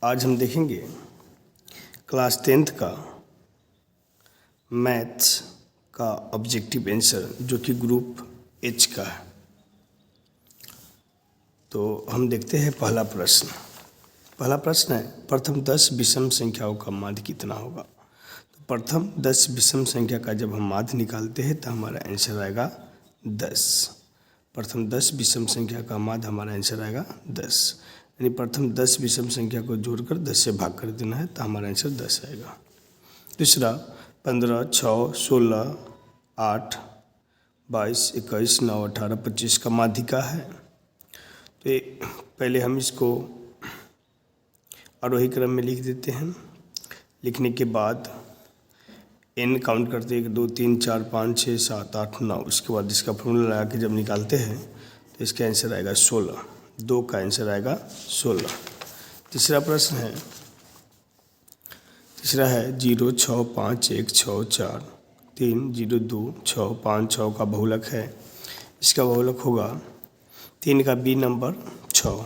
आज हम देखेंगे क्लास 10th का मैथ्स का ऑब्जेक्टिव आंसर जो कि ग्रुप एच का है। तो हम देखते हैं पहला प्रश्न है प्रथम 10 विषम संख्याओं का माध्य कितना होगा। तो प्रथम 10 विषम संख्या का जब हम माध्य निकालते हैं तो हमारा आंसर आएगा 10। प्रथम 10 विषम संख्या का माध्य हमारा आंसर आएगा 10, यानी प्रथम 10 विषम संख्या को जोड़कर 10 से भाग कर देना है तो हमारा आंसर 10 आएगा। दूसरा 15, 6, 16, 8, 22, 21, 9, 18, 25 का माध्य का है। तो पहले हम इसको आरोही क्रम में लिख देते हैं। लिखने के बाद n काउंट करते हैं 1, 2, 3, 4, 5, 6, 7, 8, 9। उसके बाद इसका फॉर्मूला लगा के जब निकालते हैं तो इसका आंसर आएगा 16। 2 का आंसर आएगा 16। तीसरा प्रश्न है 0, 6, 5, 1, 6, 4, 3, 0, 2, 6, 5, 6 का बहुलक है। इसका बहुलक होगा 3 का b नंबर 6।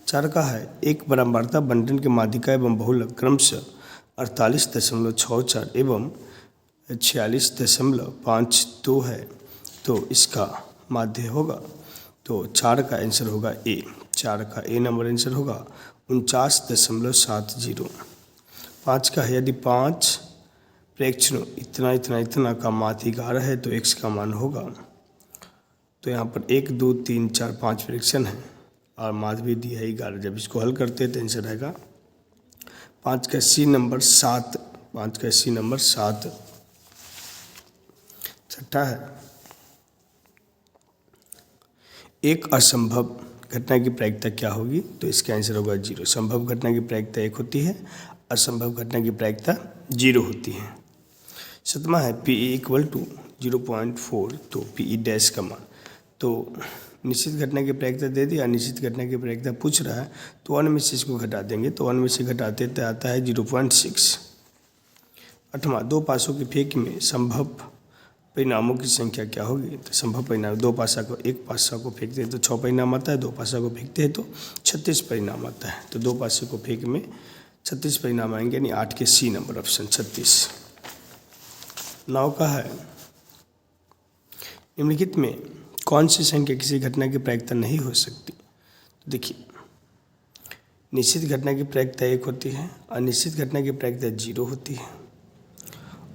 4 का है एक बराबरता बंटन के माध्यिका एवं बहुलक क्रमशः 48.64 एवं 46.52 है तो इसका माध्य होगा। तो 4 का आंसर होगा ए। 4 का ए नंबर आंसर होगा 49.70। 5 का है यदि 5 प्रेक्षणों इतना का माध्य 11 है तो x का मान होगा। तो यहाँ पर 1, 2, 3, 4, 5 फ्रैक्शन है और माध्य भी दिया है 11। जब इसको हल करते हैं तो आंसर आएगा 5 का सी नंबर 7। 5 का सी नंबर 7। छठा है एक असंभव घटना की प्रायिकता क्या होगी। तो इसका आंसर होगा 0। संभव घटना की प्रायिकता 1 होती है, असंभव घटना की प्रायिकता 0 होती है। सतमा है PE = 0.4 तो PE डैश का मान। तो निश्चित घटना की प्रायिकता दे दी, अनिश्चित घटना की प्रायिकता पूछ रहा है तो 1 में से इसको घटा देंगे तो 1 में से घटाते तो आता है 0.6। 8वां 2 पासों की फेंक में संभव परिणामों की संख्या क्या होगी। तो संभव परिणाम 2 पासा को 1 पासा को फेंकते हैं तो 6 परिणाम आता है, 2 पासा को फेंकते हैं तो 36 परिणाम आता है। तो 2 पासे को फेंक में 36 परिणाम आएंगे, यानी 8 के सी नंबर ऑप्शन 36। 9 का है निम्नलिखित में कौन सी संख्या किसी घटना की प्रायिकता नहीं हो सकती। तो देखिए निश्चित घटना की प्रायिकता 1 होती है, अनिश्चित घटना की प्रायिकता 0 होती है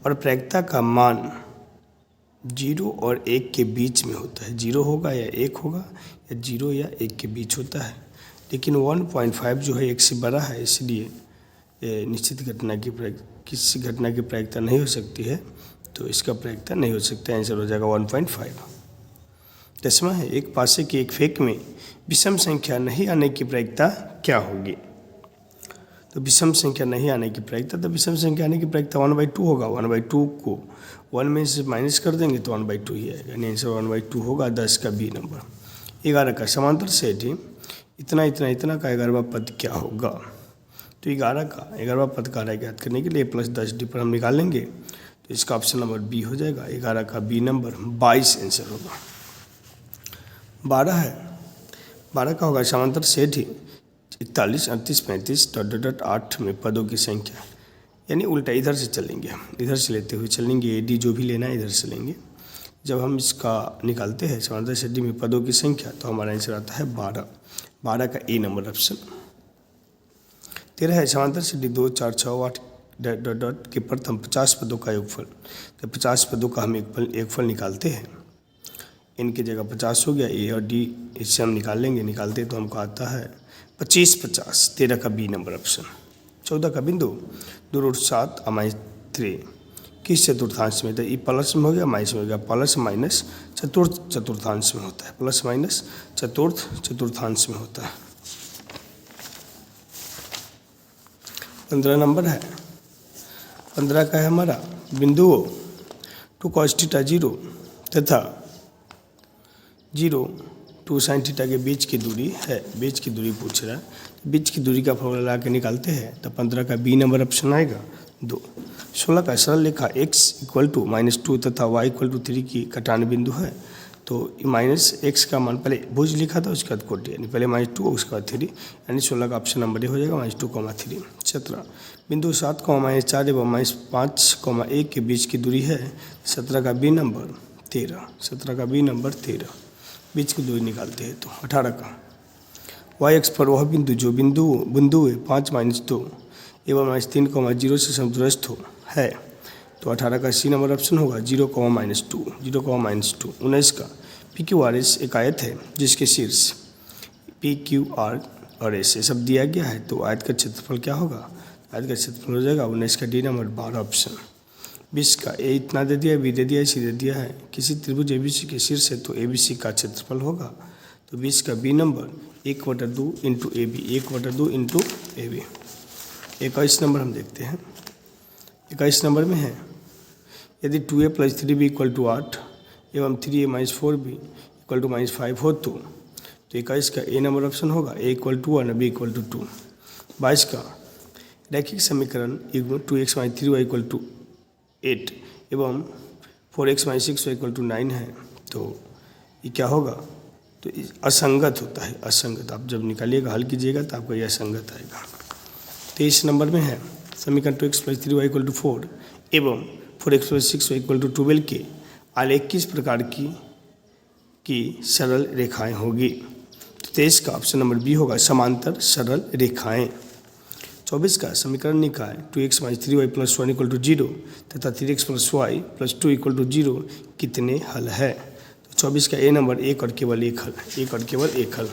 और प्रायिकता का मान 0 और 1 के बीच में होता है। 0 होगा या 1 होगा या 0 या 1 के बीच होता है। लेकिन 1.5 जो है 1 से बड़ा है, इसलिए निश्चित घटना की किसी घटना की प्रायिकता नहीं हो सकती है तो इसका प्रायिकता नहीं हो सकता। आंसर हो जाएगा 1.5। 10वां है एक पासे की एक फेंक में विषम संख्या नहीं आने की प्रायिकता क्या होगी। तो विषम संख्या नहीं आने की प्रायिकता, तो विषम संख्या आने की प्रायिकता 1/2 होगा। 1/2 को 1 में से माइनस कर देंगे तो 1/2 ही आएगा, यानी आंसर 1/2 होगा। 10 का बी नंबर। 11 का समांतर सेट है इतना का 11वां पद क्या होगा। तो 11 का 11वां पद का ज्ञात करने के लिए +10 डी पर हम निकाल लेंगे तो इसका ऑप्शन नंबर बी हो जाएगा। 11 का बी नंबर 22 आंसर होगा। 12 है 12 का होगा समांतर सेट ही 41, 38, 35 ... 8 में पदों की संख्या, यानी उल्टा इधर से चलेंगे, हम इधर से लेते हुए चलेंगे। डी जो भी लेना है इधर से लेंगे। जब हम इसका निकालते हैं समांतर सेट डी में पदों की संख्या तो हमारा आंसर आता है 12। 12 का ए नंबर ऑप्शन। 13 है समांतर सेट डी 2, 4, 6, 8 ... के प्रथम 50 पदों का योगफल। तो 50 पदों का हम योगफल निकालते हैं। इनकी जगह 50 हो गया, ए और डी इससे हम निकालते तो हमको आता है 25, 50। 13 का बी नंबर ऑप्शन। 14 का बिंदु 2√7 -3 किस चतुर्थांश में था। ये प्लस में हो गया, माइनस में हो गया। प्लस माइनस चतुर्थ चतुर्थांश में होता है, प्लस माइनस चतुर्थ चतुर्थांश में होता है। 15 नंबर है 15 का है हमारा बिंदुओं 2 cos θ 0 तथा 0 2 sin θ के बीच की दूरी है। बीच की दूरी पूछ रहा है, बीच की दूरी का फॉर्मूला लगा के निकालते हैं तो 15 का बी नंबर ऑप्शन आएगा 2। 16 का सरल रेखा x = -2 तथा y = 3 की कटान बिंदु है। तो माइनस एक्स का मान पहले भुज लिखा था, उसके बाद कोटि, यानी पहले -2 उसके बाद 3, यानी 16 का ऑप्शन नंबर ए हो जाएगा -2, 3। 17 बिंदु 7, -4 एवं -5, 1 के बीच की दूरी है 17 का बी नंबर 13, 17 का बी नंबर 13, बीच की दूरी निकालते हैं तो 18 का वाई अक्ष पर वह बिंदु जो बिंदु 5 -2 एवं -3, 0 से समदूरस्थ हो है, तो 18 का सी नंबर ऑप्शन होगा 0, -2, 0, -2। 19 का पी क्यू आर एस एक आयत है जिसके शीर्ष पी क्यू आर और एस ये सब दिया गया है, तो आयत का क्षेत्रफल क्या होगा, आयत का क्षेत्रफल हो जाएगा 19 का डी नंबर 12 ऑप्शन। 20 का ए इतना दे दिया, बी दे दिया, सी दे दिया है, किसी त्रिभुज एबीसी के शीर्ष है तो एबीसी का क्षेत्रफल होगा, तो 20 का B number 1/2 into A B, 1/2 into A B. 21 number हम देखते हैं, 21 नंबर में है यदि 2a + 3b = 8 एवं 3a - 4b = -5 हो तो 21 का ए नंबर ऑप्शन होगा a = 1 b = 2। 22 का रैखिक समीकरण 2x - 3y = 8 एवं 4x - 6y = 9 है, तो ये क्या होगा, तो असंगत होता है, असंगत। आप जब निकालिएगा हल कीजिएगा तो आपको यह असंगत आएगा। 23 नंबर में है समीकरण 2x + 3y = 4 एवं 4x + 6y = 12 के आलेख किस प्रकार की सरल रेखाएं होगी, तो 23 का ऑप्शन नंबर बी होगा समांतर सरल रेखाएं। 24 का समीकरण निकाय 2x - 3y + 1 = 0 तथा 3x + y + 2 = 0 कितने हल है, तो 24 का ए नंबर एक और केवल एक हल, एक और केवल एक हल।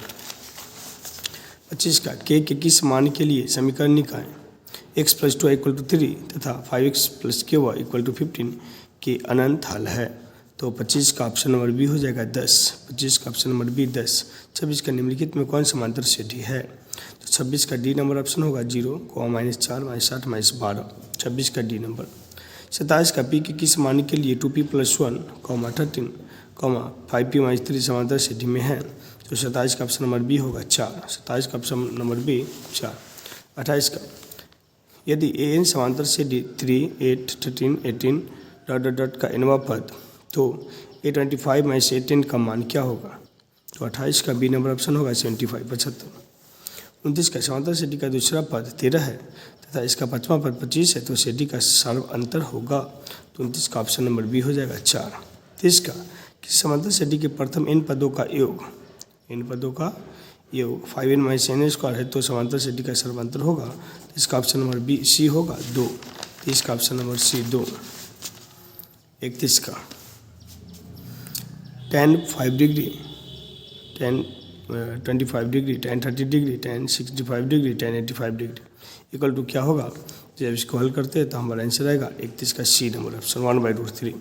25 का के किस मान के लिए समीकरण निकाय x + 2y = 3 तथा 5x + ky = 15 के अनंत हल है, तो 25 का ऑप्शन नंबर बी हो जाएगा 10, 25 का ऑप्शन नंबर बी 10। 26 का निम्नलिखित में कौन समांतर सेटी है, तो 26 का डी नंबर ऑप्शन होगा 0, -4, -8, -12, 26 का डी नंबर। 27 का पी के किस मान के लिए 2p + 1, 13, 5p - 3 समांतर सेटी में है, तो 27 का ऑप्शन नंबर बी होगा 4, 27 का ऑप्शन नंबर बी 4। 28 का यदि an समांतर से 3, 8, 13, 18 ... का nवां पद, तो a25 - 18 का मान क्या होगा, तो 28 का बी नंबर ऑप्शन होगा 75, 75। 29 का समांतर सेटी का दूसरा पद 13 है तथा इसका पांचवा पद 25 है, तो सेटी का सर्व अंतर होगा, तो 29 का ऑप्शन नंबर बी हो जाएगा 4। 30 का कि समांतर सेटी के प्रथम n पदों का योग, n पदों का योग 5n - n² है, तो समांतर सेटी का सर्वांतर होगा, तो इसका ऑप्शन नंबर बी सी होगा 2, 30 का ऑप्शन नंबर सी 2। 31 का tan 5 degree, tan 25 degree, tan 30 degree, tan 65 degree, tan 85 degree equal to क्या होगा, जब इसको हल करते हैं तो हमारा आंसर आएगा 31 का सी नंबर ऑप्शन 1/√3।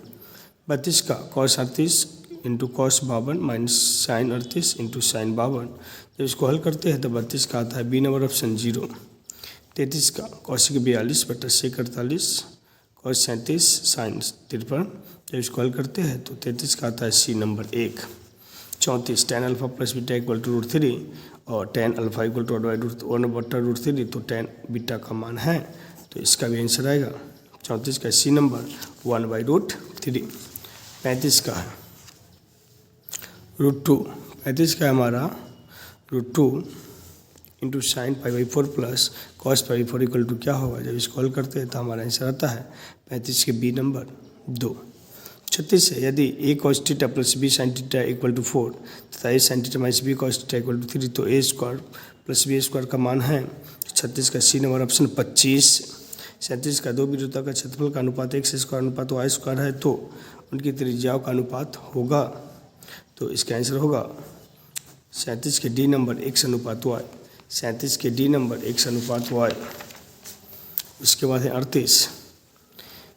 32 का cos 38 × cos 52 - sin 38 × sin 52, जब इसको हल करते हैं तो 32 का आता है बी नंबर ऑप्शन 0। 33 का cos 42 / sec 48 cos 37 sin 53, जब इसको हल करते हैं तो 33 का आता है सी नंबर 1। 34 tan α + बीटा = √3 और tan α = 1/√3, तो tan बीटा का मान है, तो इसका भी आंसर आएगा 34 का सी नंबर 1/√3। 35 का है √2, 35 का हमारा √2 × sin π/4 + cos π/4 = क्या होगा, जब इसको हल करते हैं तो हमारा आंसर आता है 35 के बी नंबर 2। 36 है यदि a cos θ + b sin θ = 4 तथा a sin θ - b cos θ = 3, तो a² + b² का मान है 36 का सी नंबर ऑप्शन 25। 37 का दो बिंदुओं का क्षेत्रफल का अनुपात x² अनुपात y² है, तो उनकी त्रिज्याओं का अनुपात होगा, तो इसका आंसर होगा 37 के डी नंबर x अनुपात y, 37 के डी नंबर x अनुपात y। उसके बाद है 38,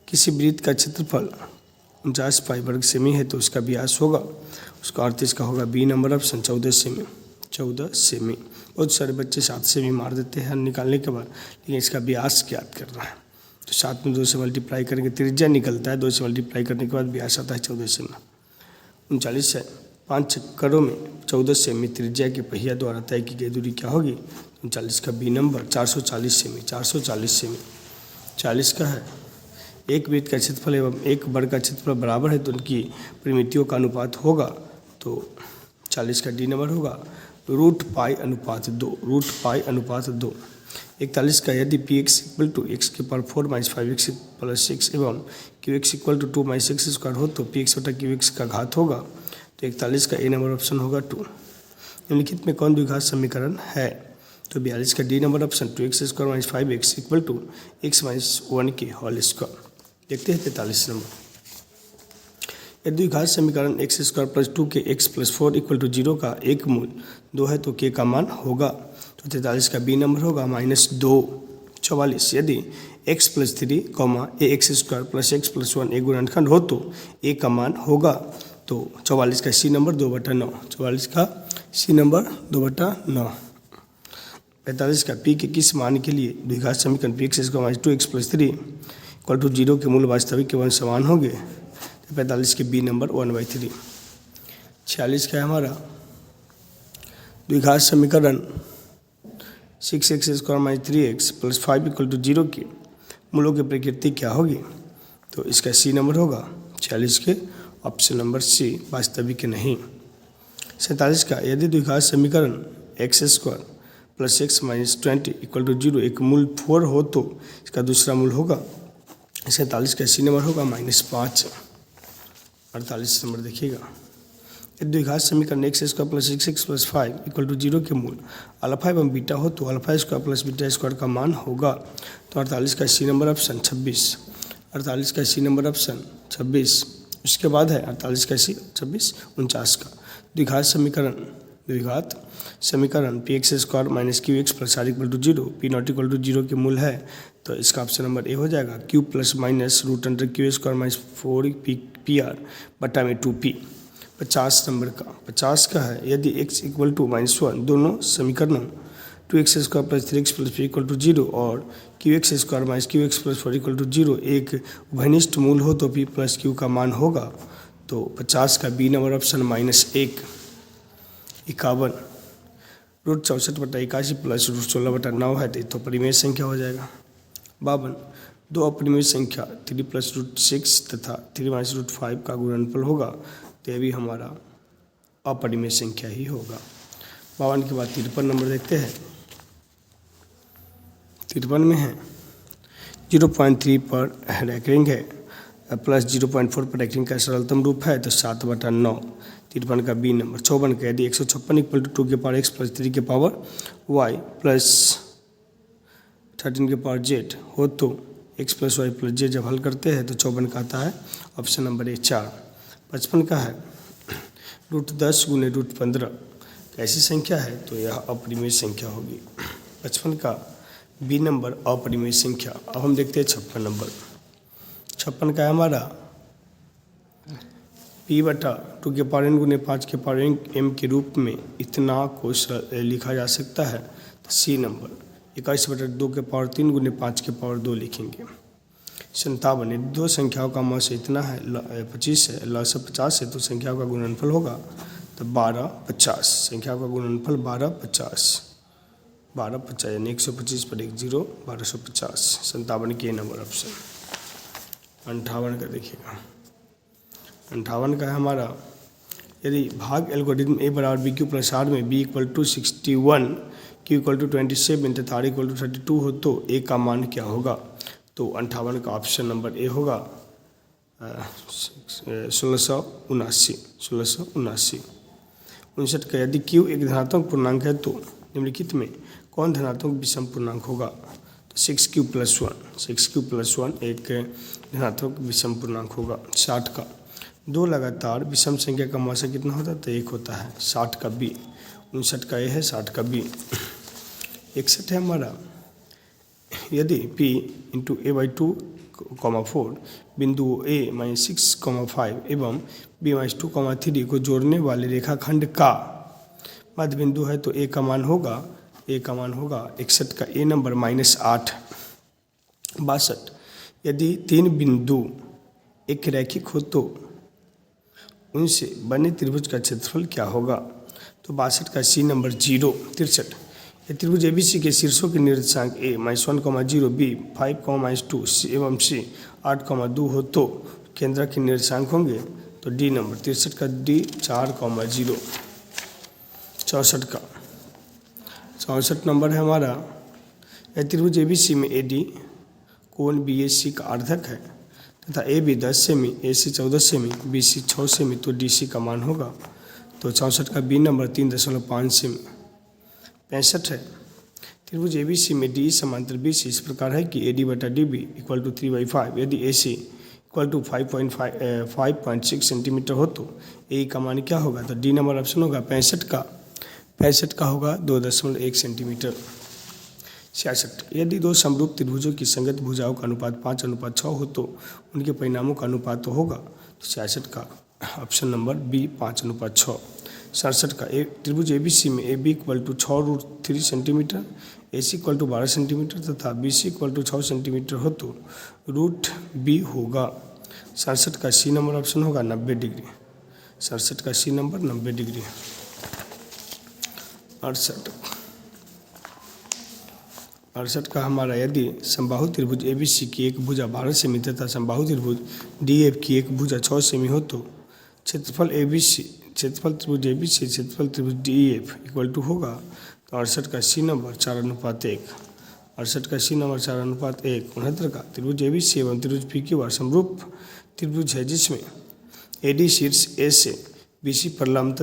किसी वृत्त का क्षेत्रफल 49 पाई वर्ग सेमी है, तो उसका व्यास होगा, उसका 38 का होगा बी नंबर ऑप्शन 14 सेमी, 14 सेमी। बहुत सारे बच्चे 7 से भी मार देते हैं निकालने के बाद, लेकिन इसका व्यास ज्ञात करना है, तो 7 में 2 से मल्टीप्लाई करेंगे त्रिज्या निकलता है, 2 से मल्टीप्लाई करने के बाद व्यास आता है 14 सेमी। 39 है 5 चक्करों में 14 सेमी त्रिज्या के पहिया द्वारा तय की गई दूरी क्या होगी, 39 का बी नंबर 440 सेमी, 440 सेमी। 40 का है एक वृत्त का क्षेत्रफल एवं एक वर्ग का क्षेत्रफल बराबर है, तो उनकी परिमितियों का अनुपात होगा तो 40 का डी नंबर होगा रूट पाई अनुपात 2, रूट पाई अनुपात 2। 41 का यदि P x equal to x के पावर 4 माइनस 5x प्लस 6 एवं Q x equal to 2 minus x square हो तो पी एक्स बटा क्यू एक्स का घात होगा। तो 41 का ए नंबर ऑप्शन होगा 2। निम्नलिखित में कौन द्विघात समीकरण है? तो 42 का D number option 2x square minus 5x equal to x minus 1 के होल स्क्वायर। देखते हैं 43 नंबर। यदि द्विघात समीकरण एक्स स्क्वायर प्लस 2 के एक्स प्लस 4 इक्वल टू 0 का एक मूल 2 है तो के का मान होगा। तो 43 का बी नंबर होगा -2। 44 यदि x plus 3 comma a x square plus x plus 1 एक गुणनखंड हो तो ए का मान होगा। तो 44 का सी नंबर 2/9। 44 का सी नंबर 2/9। 45 का पी के किस मान के लिए द्विघात समीकरण P x square minus 2x plus 3 equal to 0 के मूल वास्तविक के वन समान होंगे। 45 के बी नंबर 1/3। 46 का है हमारा द्विघात समीकरण 6x square minus 3x plus 5 equal to 0 की मूलों की प्रकृति क्या होगी? तो इसका सी नंबर होगा 46 के ऑप्शन नंबर सी वास्तविक नहीं। 47 का यदि द्विघात समीकरण x square plus x minus 20 equal to 0 एक मूल 4 हो तो इसका दूसरा मूल होगा। 47 का सी नंबर होगा -5। 48 नंबर देखिएगा। यदि द्विघात समीकरण x square plus 6x plus 5 equal to 0 के मूल अल्फा एवं बीटा हो तो alpha square plus beta square का मान होगा। तो 48 का सी नंबर ऑप्शन 26। 48 का सी नंबर ऑप्शन 26। उसके बाद है 48 का सी 26 49 का द्विघात समीकरण P x square minus Q x plus R equal to 0 P not equal to 0 के मूल है। तो इसका ऑप्शन नंबर ए हो जाएगा Q plus minus root under Q square minus 4 P R बटा में 2p। 50 नंबर का 50 का है यदि x इक्वल टू -1 दोनों समीकरणों 2x square plus 3x plus 3 equal to 0 और Q x square minus Q x plus 4 equal to 0 एक उभयनिष्ठ मूल हो तो p प्लस क्यू का मान होगा। तो 50 का B number option -1। 51 root 64/81 plus root 16/9 है तो परिमेय संख्या हो जाएगा। 52 दो अपरिमेय संख्या 3 प्लस रूट 6 तथा 3 माइनस रूट 5 का गुणनफल होगा तो यह भी हमारा अपरिमेय संख्या ही होगा। 52 के बाद 53 नंबर देखते हैं। 53 में है 0.3 पर रैंकिंग है प्लस 0.4 पर रैंकिंग का सरलतम रूप है तो 7/9। 53 का बी नंबर। 54 का यदि 156 इक्वल टू 2 के पावर x प्लस 3 के पावर y प्लस 13 के पावर z हो तो x plus y plus z जब हल करते हैं तो 54 का आता है ऑप्शन नंबर ए 4। 55 का है √10 गुने √15 कैसी संख्या है तो यह अपरिमेय संख्या होगी। 55 का बी नंबर अपरिमेय संख्या। अब हम देखते हैं 56 नंबर। 56 का है हमारा p बटा 2 के पावर n गुने 5 के पावर m के रूप में इतना को लिखा जा सकता है। तो सी नंबर 21 बटा 2 के पावर 3 गुने 5 के पावर 2 लिखेंगे। 57 दो संख्याओं का मौस इतना है 25 है ल से 50 है तो संख्याओं का गुणनफल होगा तो 12/50। संख्याओं का गुणनफल 12/50 यानी 125 पर 1 0 1250। 57 के नंबर ऑप्शन। 58 का देखिएगा। 58 का है हमारा यदि भाग एल्गोरिथम ए बराबर बी क्यू प्लस आर में B equal to 61 Q equal to 27 तथा आर इक्वल टू 32 हो तो ए का मान क्या होगा? तो 58 का ऑप्शन नंबर ए होगा 1679। 59 का यदि क्यू एक धनात्मक पूर्णांक है तो निम्नलिखित में कौन धनात्मक विषम पूर्णांक होगा? तो 6q + 1 एक धनात्मक विषम पूर्णांक होगा। 60 का दो लगातार विषम संख्या का मौसा कितना होता है? तो 1 होता है। 60 का बी। 59 का ए है। 60 का बी। 61 है हमारा यदि p × a/2, 4 बिंदु a -6, 5 एवं b -2, 3 को जोड़ने वाले रेखाखंड का मध्य बिंदु है तो a का मान होगा 61 का ए नंबर -8। 62 यदि 3 बिंदु एक रैखिक हो तो उनसे बने त्रिभुज का क्षेत्रफल क्या होगा? तो 62 का सी नंबर 0। 63 त्रिभुज एबीसी के शीर्षों के निर्देशांक a -1, 0 b 5, -2 एवं c 8, 2 हो तो केंद्र के निर्देशांक होंगे। तो तो डी नंबर 63 का डी 4,0। 64 नंबर है हमारा, यह त्रिभुज ABC में AD कोण BAC का अर्धक है तथा AB 10 semi, AC 14 semi, BC 6 semi, तो DC का मान होगा। तो 64 का बी नंबर 3.5 सेमी। 65 है, त्रिभुज ABC में DE समांतर BC इस प्रकार है कि AD/DB = 3/5। यदि AC = 5.6 सेंटीमीटर हो तो ए का मान क्या होगा? तो डी नंबर ऑप्शन होगा 65 का होगा 2.1 सेंटीमीटर। 66, यदि दो समरूप त्रिभुजों की संगत भुजाओं का अनुपात 5:6 हो तो उनके परिणामों का अनुपात तो होगा। तो 66 का ऑप्शन नंबर बी 5:6। 67 का त्रिभुज ABC में AB = 6√3 सेंटीमीटर, AC = 12 सेंटीमीटर तथा BC = 6 सेंटीमीटर हो तो √B होगा। 67 का सी नंबर ऑप्शन होगा 90 डिग्री। 67 का सी नंबर 90 डिग्री। 68 का हमारा, यदि समबाहु त्रिभुज ABC की एक भुजा 12 सेमी तथा समबाहु त्रिभुज DF की एक भुजा 6 सेमी हो तो क्षेत्रफल त्रिभुज ABC क्षेत्रफल त्रिभुज DEF = होगा। तो 68 का सी नंबर 4:1। 68 का सी नंबर 4:1। 69 का त्रिभुज ABC एवं त्रिभुज PQR समरूप त्रिभुज है जिसमें AD शीर्ष A से BC पर लंब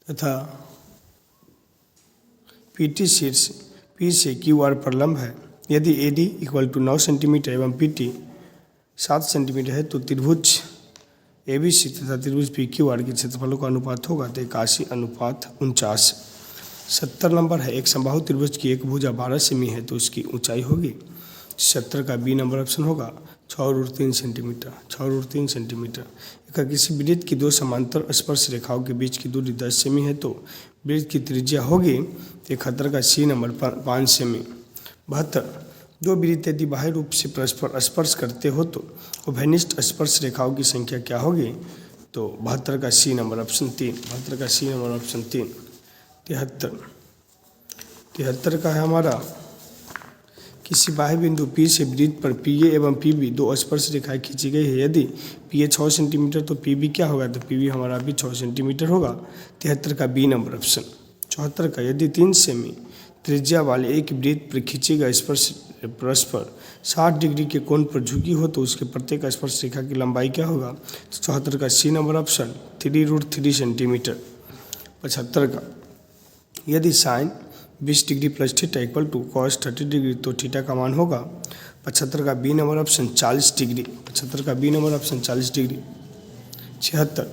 तथा PT शीर्ष P से QR पर लंब है। यदि AD = 9 सेंटीमीटर एवं PT 7 सेंटीमीटर है तो त्रिभुज ABC तथा त्रिभुज PQR के क्षेत्रफलों का अनुपात होगा। तो 81:49। 70 नंबर है, एक समबाहु त्रिभुज की एक भुजा 12 सेमी है तो उसकी ऊंचाई होगी। 70 का बी नंबर ऑप्शन होगा 6√3 सेंटीमीटर। 6√3 सेंटीमीटर। अगर किसी वृत्त की दो समांतर स्पर्श रेखाओं के बीच की दूरी 10 सेमी है तो वृत्त की त्रिज्या होगी 71 का सी नंबर 5 सेमी। 72, दो वृत्त यदि बाह्य रूप से परस्पर स्पर्श करते हो तो उभयनिष्ठ स्पर्श रेखाओं की संख्या क्या होगी? तो 72 का सी नंबर ऑप्शन 3। 72 का सी नंबर ऑप्शन 3। 73 का है हमारा, किसी बाह्य बिंदु P से वृत्त पर PA एवं PB दो स्पर्श रेखाएं खींची गई है। यदि PA 6 सेंटीमीटर तो PB क्या होगा? तो PB हमारा भी 6 सेंटीमीटर होगा। 73 का बी नंबर ऑप्शन। 74 का, यदि 3 सेमी त्रिज्या वाले एक वृत्त पर खींची गई स्पर्श परस्पर 60 डिग्री के कोण पर झुकी हो तो उसके प्रत्येक स्पर्श रेखा की लंबाई क्या होगा? तो 74 का सी नंबर ऑप्शन 3√3 सेंटीमीटर। 75 का, यदि sine 20 degree plus theta = cos 30 degree तो थीटा का मान होगा। 75 का बी नंबर ऑप्शन 40 डिग्री। 75 का बी नंबर ऑप्शन 40 डिग्री। 76,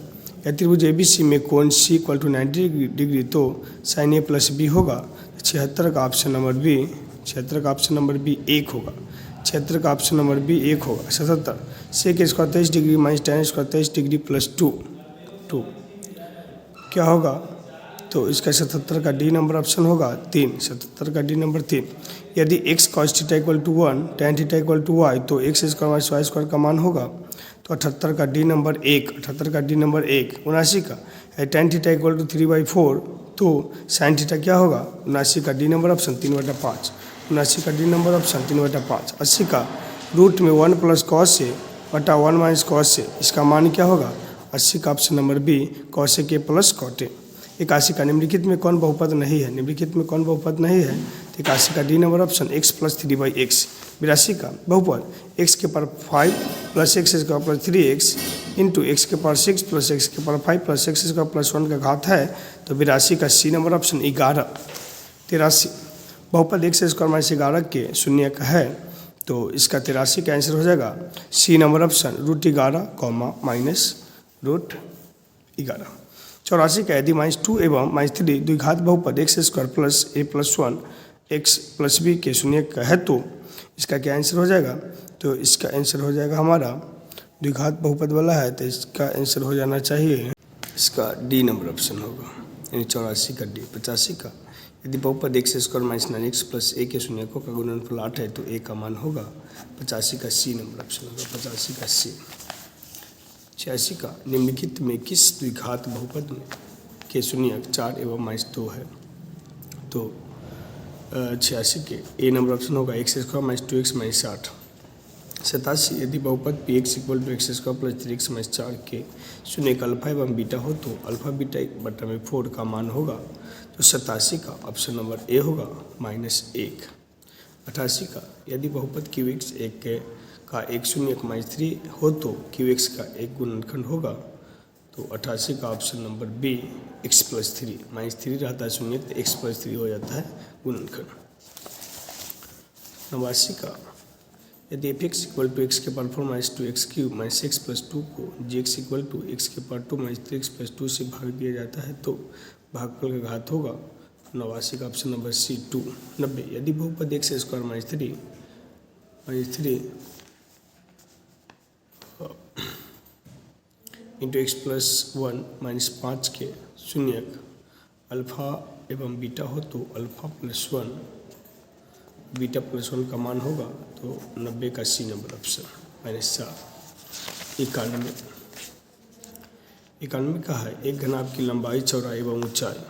यदि त्रिभुज ABC में कोण C = 90 डिग्री तो साइन A + B होगा। 76 का ऑप्शन नंबर बी 1 होगा। 76 का ऑप्शन नंबर बी 1 होगा। 77, sec² 23 डिग्री - tan² 23 डिग्री +2 क्या होगा? तो इसका 77 का डी नंबर ऑप्शन होगा 3। 77 का डी नंबर 3। यदि x cos θ = 1 tan θ = y तो x² - y² का मान होगा। तो 78 का डी नंबर 1। 78 का डी नंबर 1। 79 का tan θ = 3/4 तो sin θ क्या होगा? 79 का डी नंबर ऑप्शन 3/5। 79 का डी नंबर ऑप्शन 3/5। 80 का रूट में 1 + cos A बटा 1 - cos A इसका मान क्या होगा? 80 का option number B cos A + cot A। 81 का निम्नलिखित में कौन बहुपद नहीं है? निम्नलिखित में कौन बहुपद नहीं है? तो 81 का D number option x + 3/x। 82 का बहुपद x के power 5 + x² + 3x into x के पावर 6 + x के पावर 5 + x² + 1 का घात है। तो 82 का सी नंबर ऑप्शन 11। 83, बहुपद x² - 11 के शून्य का है तो इसका 83 का आंसर हो जाएगा सी नंबर ऑप्शन √11, -√11। 84 का, यदि -2 एवं -3 द्विघात बहुपद x² + a + 1 x + b के शून्य का है तो इसका क्या आंसर हो जाएगा? तो इसका आंसर हो जाएगा हमारा, द्विघात बहुपद वाला है तो इसका आंसर हो जाना चाहिए, इसका डी नंबर ऑप्शन होगा, यानी 84 का डी। 85 का, यदि बहुपद x² - 9x + a के शून्यकों का गुणनफल 8 है तो a का मान होगा। 85 का सी नंबर ऑप्शन होगा। 85 का सी। 86 का, निम्नलिखित में किस द्विघात बहुपद में के शून्यक 4 एवं -2 है? तो 86 के ए नंबर ऑप्शन होगा x² - 2x - 8। 87 यदि बहुपद P x equal to x square plus 3x minus 4 के शून्य का अल्फा एवं बीटा हो तो अल्फा बीटा 1/4 का मान होगा। तो 87 का ऑप्शन नंबर ए होगा -1। 88 का यदि बहुपद क्यू एक्स एक का एक शून्य माइनस 3 हो तो क्यू एक्स का एक गुणनखंड होगा। तो 88 का option number B x plus 3 -3 रहता है शून्य तो x प्लस 3 हो जाता है गुणनखंड। 89 का यदि f x equal to x के power 4 minus 2x cube minus x plus 2 को g x equal to x के पावर 2 माइनस 3x प्लस 2 से भाग दिया जाता है तो भागफल का घात होगा। 89 का ऑप्शन नंबर सी 2। 90 यदि बहुपद x square minus 3 into x plus 1 minus 5 के शून्यक अल्फा एवं बीटा हो तो अल्फा प्लस 1 बीटा प्लस 1 का मान होगा। तो 90 का सी नंबर ऑप्शन -4। 91 का है एक घनाभ की लंबाई चौड़ाई एवं ऊंचाई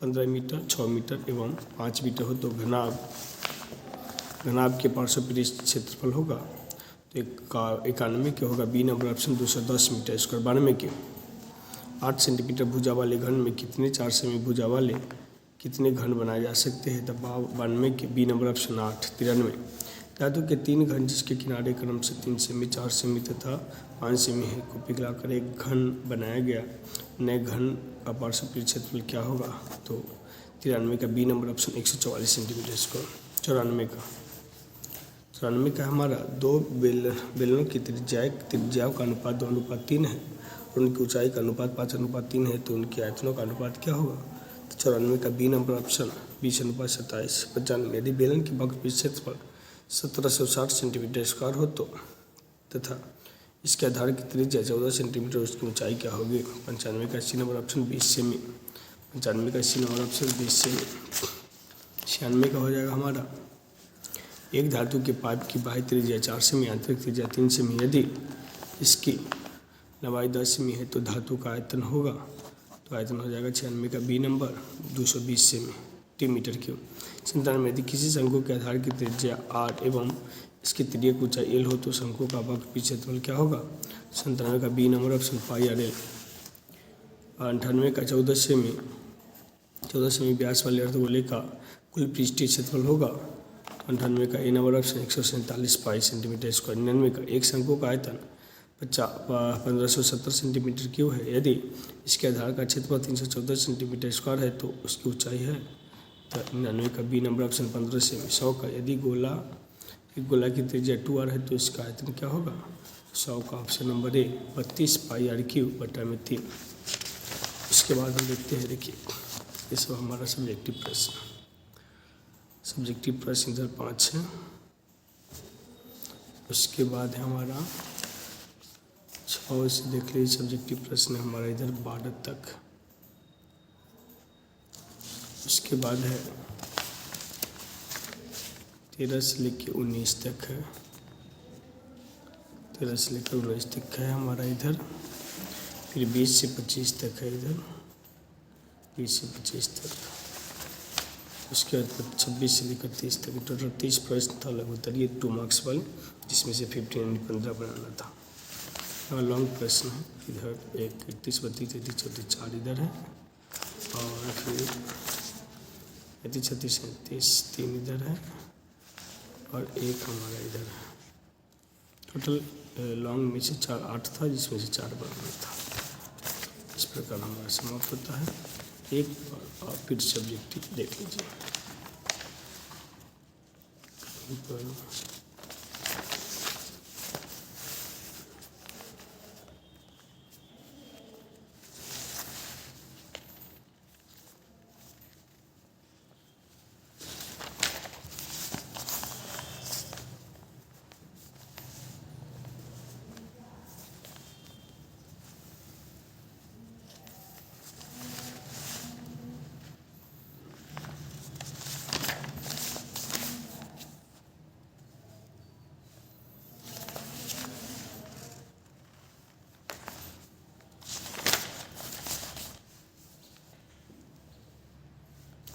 15 मीटर 6 मीटर एवं 5 मीटर हो तो घनाभ के पार्श्वपृष्ठ क्षेत्रफल होगा। तो 91 के होगा B number option 210 metre square. 92 के 8 सेंटीमीटर भुजा वाले घन में कितने 4 सेमी भुजा वाले कितने घन बनाए जा सकते हैं। दबाव 92 के बी नंबर ऑप्शन 8। 93 धातु के 3 घन जिसके किनारे क्रम से 3 सेमी 4 सेमी तथा 5 सेमी है को पिघलाकर एक घन बनाया गया। नए घन का पार्श्वपृष्ठ क्षेत्रफल क्या होगा। तो 93 का B number option 144 centimetre square. 94 का हमारा दो बेलनों की त्रिज्याओं का अनुपात 2:3 है और उनकी ऊंचाई का अनुपात 5:3 है तो उनके आयतनों का अनुपात क्या होगा। तो 94 का बी नंबर ऑप्शन 20:27। 95 यदि बेलन की वक्रपृष्ठ क्षेत्रफल 1760 सेंटीमीटर स्क्वायर हो तो तथा इसके आधार की त्रिज्या 14 सेंटीमीटर उसकी ऊंचाई क्या होगी। 95 का सी नंबर ऑप्शन 20 सेमी। 95 का सी नंबर ऑप्शन 20 सेमी। 96 का हो जाएगा हमारा एक धातु के पाइप की बाह्य त्रिज्या 4 सेमी आंतरिक त्रिज्या 3 सेमी यदि इसकी लंबाई 10 सेमी है तो धातु का आयतन होगा। तो आयतन हो जाएगा 96 का B number 220 centimetre cube. 97 यदि किसी शंकु के आधार की त्रिज्या r एवं इसकी तिर्यक ऊंचाई l हो तो शंकु का वक्रपृष्ठ क्षेत्रफल क्या होगा। 97 का B number option pi r l। 98 का 14 सेमी व्यास वाले अर्धगोले का कुल पृष्ठीय क्षेत्रफल होगा। 98 का A number option 147 pi centimetre square. 99 का एक शंकु का आयतन 1570 सेंटीमीटर क्यूब है यदि इसके आधार का क्षेत्रफल 314 सेंटीमीटर स्क्वायर है तो उसकी ऊंचाई है। तो 99 का बी नंबर ऑप्शन 15 सेमी। 100 का यदि एक गोला की त्रिज्या 2r है तो इसका आयतन क्या होगा। 100 का option number A 32 pi r³/3। उसके बाद हम देखते हैं, देखिए ये सब हमारा सब्जेक्टिव प्रश्न इधर 5 है। उसके बाद है हमारा 6 से देख लीजिए सब्जेक्टिव प्रश्न है हमारा इधर 12 तक। उसके बाद है 13 से लेकर 19 तक है। 13 से लेकर 19 तक है हमारा इधर। फिर 20 से 25 तक है इधर, 20 से 25 तक। उसके बाद 26 से लेकर 30 तक टोटल 30 प्रश्न था लगभग उत्तरीय 2 मार्क्स वाले, जिसमें से 15 बनाना था। और लॉन्ग प्रश्न है इधर 1 31 32 33 34 4 इधर है और फिर 35 36 37 3 इधर है और 1 हमारा इधर है। टोटल लॉन्ग में से 4 8 था जिसमें से 4 बनाना था। इस प्रकार हमारा समाप्त होता है। एक बार आप फिर सब्जेक्टिव देख लीजिए।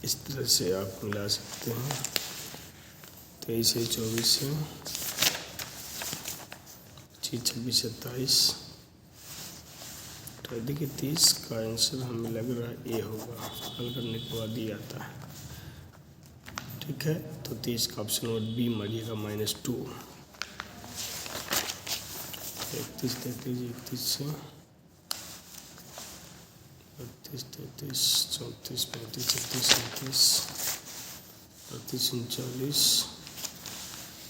इस तरह से आप मिला सकते हैं 23 से 24 से 25, 26, 27। तो देखिए 30 का आंसर हमें लग रहा है ए होगा, हल करने के बाद ये आता है। ठीक है, तो 30 का ऑप्शन नंबर बी मारिएगा -2। 31 33 31 से 32 33 34 35 36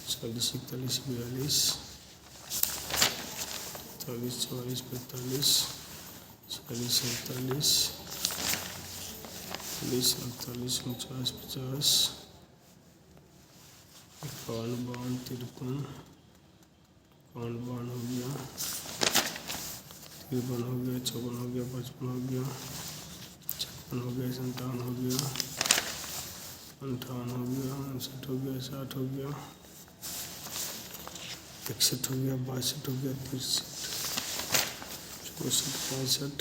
37 38 39 40 41 42 43 44 45 46 47 40 48 49 50 51 52 53 52 हो गया, 53 हो गया, 54 हो गया, 55 हो गया, 56 हो गया, 57 हो गया, 58 हो गया, 59 हो गया, 60 हो गया, 61 हो गया, 62 हो गया, 63 64 65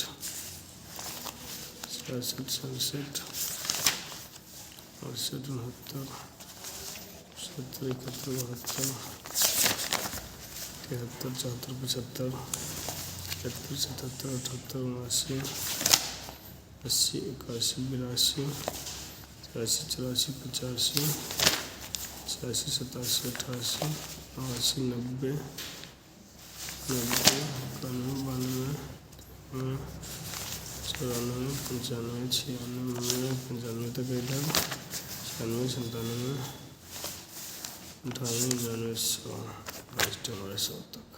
66 67 68 69 70 71 72 73 74 75 76 77 78 80 81 82 83 84 85 86 87 88 89 90 91 92 93 94 95 96 95 तक इधर 96 97 98 99 100 लास्ट हमारे 100 तक।